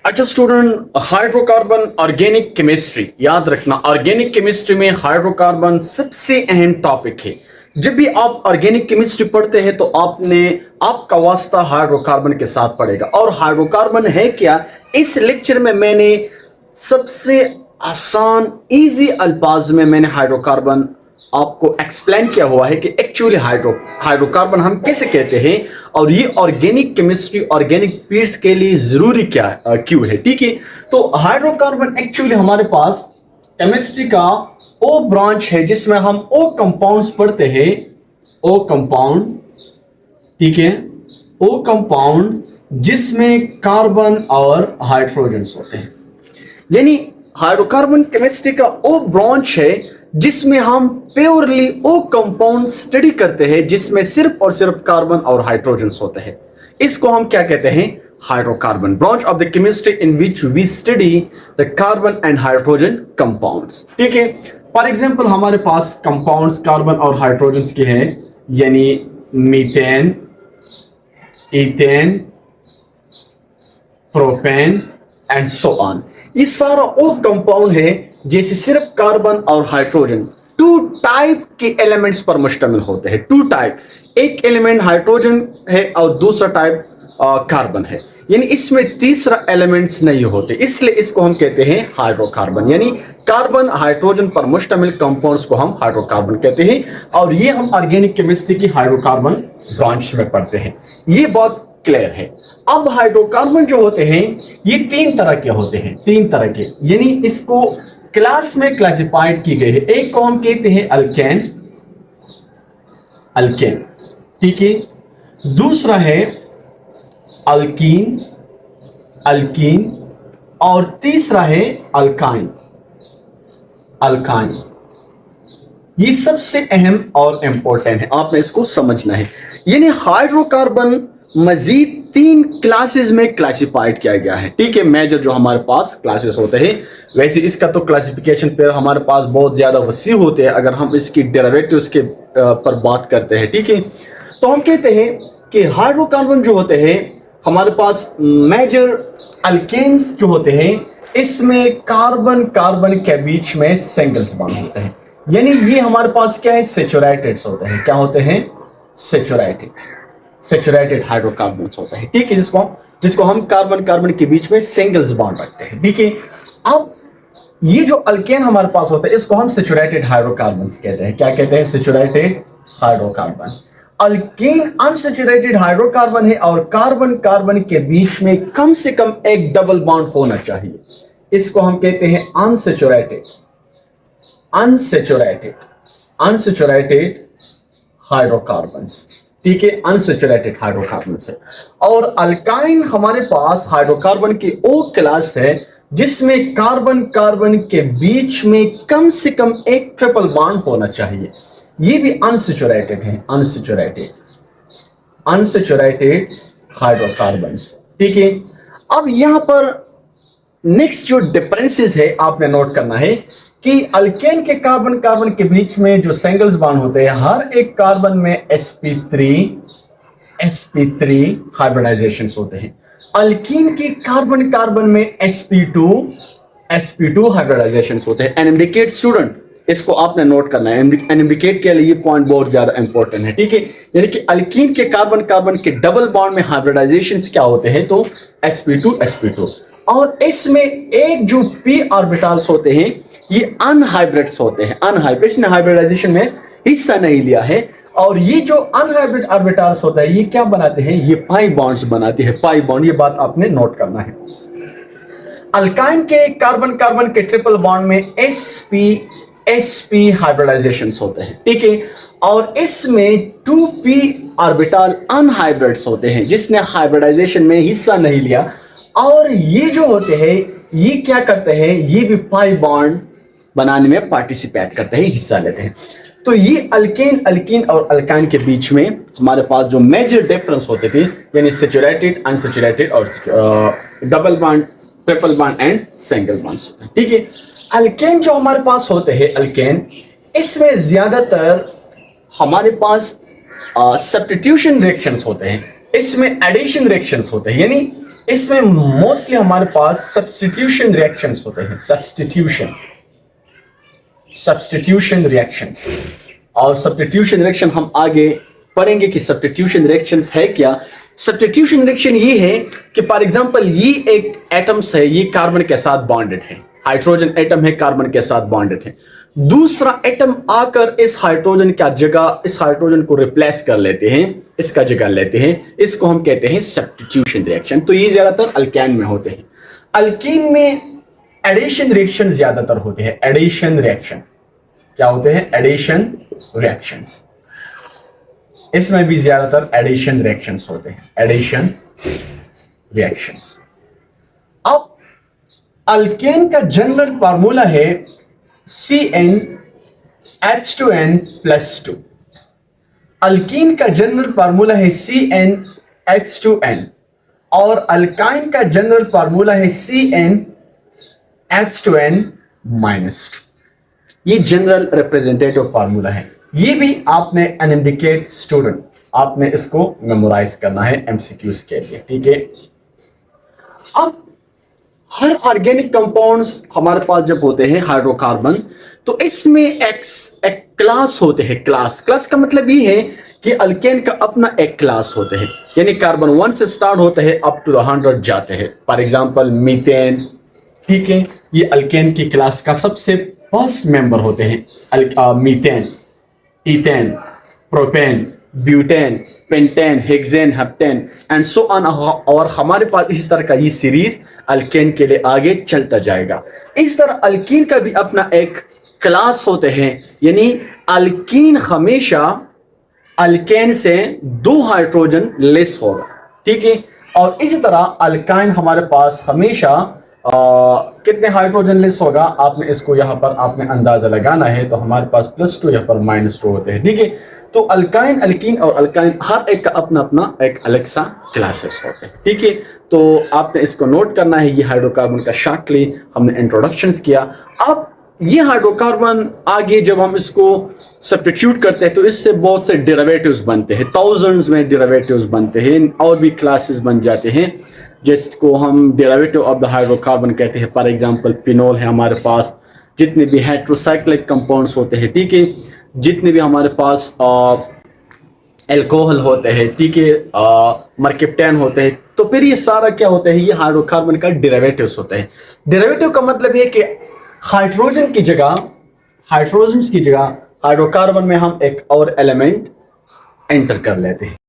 अच्छा student, hydrocarbon organic chemistry याद रखना। ऑर्गेनिक केमिस्ट्री में हाइड्रोकार्बन सबसे अहम टॉपिक है। जब भी आप ऑर्गेनिक केमिस्ट्री पढ़ते हैं तो आपका वास्ता हाइड्रोकार्बन के साथ पड़ेगा। और हाइड्रोकार्बन है क्या, इस लेक्चर में मैंने सबसे आसान इजी अल्फाज में मैंने हाइड्रोकार्बन आपको एक्सप्लेन किया हुआ है कि एक्चुअली हाइड्रोकार्बन हम कैसे कहते हैं और ये ऑर्गेनिक केमिस्ट्री ऑर्गेनिक पीड्स के लिए जरूरी क्यों है। ठीक है, तो हाइड्रोकार्बन एक्चुअली हमारे पास केमिस्ट्री का ओ ब्रांच है जिसमें हम ओ कंपाउंड्स पढ़ते हैं। ओ कंपाउंड, ठीक है, ओ कंपाउंड जिसमें कार्बन और हाइड्रोजन होते हैं। यानी हाइड्रोकार्बन केमिस्ट्री का ओ ब्रांच है जिसमें हम प्योरली ओ कंपाउंड स्टडी करते हैं जिसमें सिर्फ और सिर्फ कार्बन और हाइड्रोजन होते हैं। इसको हम क्या कहते हैं, hydrocarbon branch of the chemistry in which we study the carbon and hydrogen compounds. ठीक है, फॉर एग्जांपल हमारे पास कंपाउंड्स कार्बन और हाइड्रोजन के हैं, यानी methane, ethane, propane and so on. ये सारा ओ कंपाउंड है जैसे सिर्फ कार्बन और हाइड्रोजन टू टाइप के एलिमेंट्स पर मुश्तमिल होते हैं। टू टाइप, एक एलिमेंट हाइड्रोजन है और दूसरा टाइप कार्बन है, यानी इसमें तीसरा एलिमेंट्स नहीं होते, इसलिए इसको हम कहते हैं हाइड्रोकार्बन। यानी कार्बन हाइड्रोजन पर मुश्तमिल कंपाउंड्स को हम हाइड्रोकार्बन कहते हैं। और ये हम ऑर्गेनिक केमिस्ट्री की हाइड्रोकार्बन ब्रांच में पढ़ते हैं। ये बात क्लियर है। अब हाइड्रोकार्बन जो होते हैं ये तीन तरह के होते हैं, तीन तरह के, यानी इसको क्लास में क्लासिफाइड की गई है। एक को हम कहते हैं अल्केन, अल्केन, ठीक है, दूसरा है अल्कीन, अल्कीन, और तीसरा है अल्काइन, अल्काइन। ये सबसे अहम और इंपॉर्टेंट है, आपने इसको समझना है। यानी हाइड्रोकार्बन मजीद तीन क्लासेस में क्लासिफाइड किया गया है। ठीक है, मेजर जो हमारे पास क्लासेस होते हैं, वैसे इसका तो क्लासिफिकेशन पर हमारे पास बहुत ज्यादा वसी होते हैं अगर हम इसकी डेरिवेटिव्स के पर बात करते हैं। ठीक है, तो हम कहते हैं कि हाइड्रोकार्बन जो होते हैं हमारे पास मेजर अल्केन्स जो होते हैं, इसमें कार्बन कार्बन के बीच में सिंगल्स बॉन्ड होते हैं। यानी ये हमारे पास क्या है, सैचुरेटेड होते हैं। क्या होते हैं, सैचुरेटेड, सैचुरेटेड हाइड्रोकार्बन्स होते हैं। ठीक है, जिसको हम कार्बन कार्बन के बीच में सिंगल्स बॉन्ड रखते हैं। ठीक है, अब ये जो अल्केन हमारे पास होता है इसको हम सैचुरेटेड हाइड्रोकार्बन्स कहते हैं। क्या कहते हैं, saturated hydrocarbon. Alkane unsaturated hydrocarbon है और कार्बन कार्बन के बीच में कम से कम एक डबल बॉन्ड होना चाहिए। इसको हम कहते हैं अनसैचुरेटेड, अनसैचुरेटेड, अनसैचुरेटेड हाइड्रोकार्बन्स। ठीक है, अनसैचुरेटेड हाइड्रोकार्बन्स है। और अल्काइन हमारे पास हाइड्रोकार्बन की ओ क्लास है जिसमें कार्बन कार्बन के बीच में कम से कम एक ट्रिपल बॉन्ड होना चाहिए। ये भी अनसैचुरेटेड है, अनसैचुरेटेड, अनसैचुरेटेड हाइड्रोकार्बन्स। ठीक है, अब यहां पर नेक्स्ट जो डिफरेंसेस है आपने नोट करना है कि अल्केन के कार्बन कार्बन के बीच में जो सिंगल्स बॉन्ड होते हैं, हर एक कार्बन में sp3 हाइब्रिडाइजेशन होते हैं। अल्कीन के कार्बन कार्बन में sp2 हाइब्रिडाइजेशन होते हैं। एनएमडीकेट स्टूडेंट, इसको आपने नोट करना है। एनएमडीकेट के लिए ये पॉइंट बहुत ज्यादा इंपॉर्टेंट है। ठीक है, यानी कि अल्कीन के कार्बन कार्बन के डबल बॉन्ड में हाइब्रिडाइजेशन क्या होते हैं, तो sp2 और इसमें एक जो p ऑर्बिटल्स होते हैं ये अनहाइब्रिड्स होते हैं। अनहाइब्रिड, इसने हाइब्रिडाइजेशन में हिस्सा नहीं लिया है। और ये जो अनहाइब्रिड ऑर्बिटल्स होता है ये क्या बनाते हैं, ये पाई बॉन्ड्स बनाते हैं, पाई बॉन्ड। ये बात आपने नोट करना है। अल्काइन के कार्बन कार्बन के ट्रिपल बॉन्ड में sp हाइब्रिडाइजेशन होते हैं। ठीक है, और इसमें 2p ऑर्बिटल अनहाइब्रिड्स होते हैं जिसने हाइब्रिडाइजेशन में हिस्सा नहीं लिया। और ये जो होते हैं ये क्या करते हैं, ये भी पाई बॉन्ड बनाने में पार्टिसिपेट करते हैं, हिस्सा लेते हैं। तो ये अल्केन, अल्कीन और अल्काइन के बीच में हमारे पास जो मेजर डिफरेंस होते थे, यानी सैचुरेटेड, अनसैचुरेटेड और double bond, triple bond and single bonds होते हैं। ठीक है, अल्केन जो हमारे पास होते हैं, अल्केन, इसमें ज्यादातर हमारे पास सब्स्टिट्यूशन रिएक्शंस होते हैं, इसमें एडिशन रिएक्शंस होते हैं। यानी इसमें मोस्टली हमारे पास सब्स्टिट्यूशन रिएक्शंस होते हैं, सब्स्टिट्यूशन रिएक्शंस। और सब्स्टिट्यूशन रिएक्शन हम आगे पढ़ेंगे कि सब्स्टिट्यूशन रिएक्शंस है क्या। सब्स्टिट्यूशन रिएक्शन ये है कि फॉर एग्जांपल ये एक एटम्स है, ये कार्बन के साथ बॉन्डेड है, हाइड्रोजन एटम है, कार्बन के साथ बॉन्डेड है। दूसरा एटम आकर इस हाइड्रोजन का जगह, इस हाइड्रोजन को रिप्लेस कर लेते हैं, इसका जगह लेते हैं, इसको हम कहते हैं सब्स्टिट्यूशन रिएक्शन। तो ये ज्यादातर अल्केन में होते हैं। अल्कीन में एडिशन रिएक्शन ज्यादातर होते हैं। एडिशन रिएक्शन क्या होते हैं? Addition reactions. इसमें भी ज्यादातर एडिशन रिएक्शंस होते हैं, एडिशन रिएक्शंस। अब अल्केन का जनरल फार्मूला है CnH2n+2। अल्कीन का जनरल फार्मूला है CnH2n और अल्काइन का जनरल फार्मूला है CnH2n-2। ये जनरल रिप्रेजेंटेटिव फार्मूला है। ये भी आपने एनएमडीके स्टूडेंट, आपने इसको मेमोराइज करना है एमसीक्यूज के लिए, ठीक है। अब हर ऑर्गेनिक कंपाउंड्स हमारे पास जब होते हैं हाइड्रोकार्बन, तो इसमें एक क्लास होते हैं। क्लास का मतलब ये है कि अल्केन का अपना एक क्लास होते हैं, यानी कार्बन 1 से स्टार्ट होते हैं अप टू 100 जाते हैं। फॉर एग्जांपल मीथेन, ठीक है, ये अल्केन की क्लास का सबसे फर्स्ट मेंबर होते हैं। Methane, ethane, propane, butane, pentane, hexane, heptane and so on. और हमारे पास इस तरह का ये सीरीज अल्केन के लिए आगे चलता जाएगा। इस तरह अल्कीन का भी अपना एक क्लास होते हैं, यानी अल्कीन हमेशा अल्केन से 2 हाइड्रोजन लेस होगा, ठीक है। और इसी तरह अल्काइन हमारे पास हमेशा कितने हाइड्रोजन लेस होगा, आपने इसको यहाँ पर आपने अंदाजा लगाना है। तो हमारे पास +2, यहाँ पर -2 होते हैं, ठीक है। तो अल्काइन, अल्कीन और अल्काइन हर एक का अपना अपना एक अलग सा क्लासेस होते हैं, ठीक है। तो आपने इसको नोट करना है। ये हाइड्रोकार्बन का शॉर्टली हमने इंट्रोडक्शंस किया। अब ये हाइड्रोकार्बन आगे जब हम इसको सब्स्टिट्यूट करते हैं तो इससे बहुत से डेरिवेटिव्स बनते हैं, थाउजेंड्स में डेरिवेटिव्स बनते हैं, और भी क्लासेस बन जाते हैं जिसको हम डेरिवेटिव ऑफ द हाइड्रोकार्बन कहते हैं। फॉर एग्जांपल फिनोल है हमारे पास, जितने भी हेटेरोसाइक्लिक कंपाउंड्स होते हैं, ठीक है, जितने भी हमारे पास एल्कोहल होते हैं, ठीक है, मर्केप्टेन होते हैं, तो फिर ये सारा क्या होता है? ये हाइड्रोकार्बन का डेरिवेटिव्स होते हैं। डेरिवेटिव का मतलब है कि हाइड्रोजन की जगह हाइड्रोकार्बन में हम एक और एलिमेंट एंटर कर लेते हैं।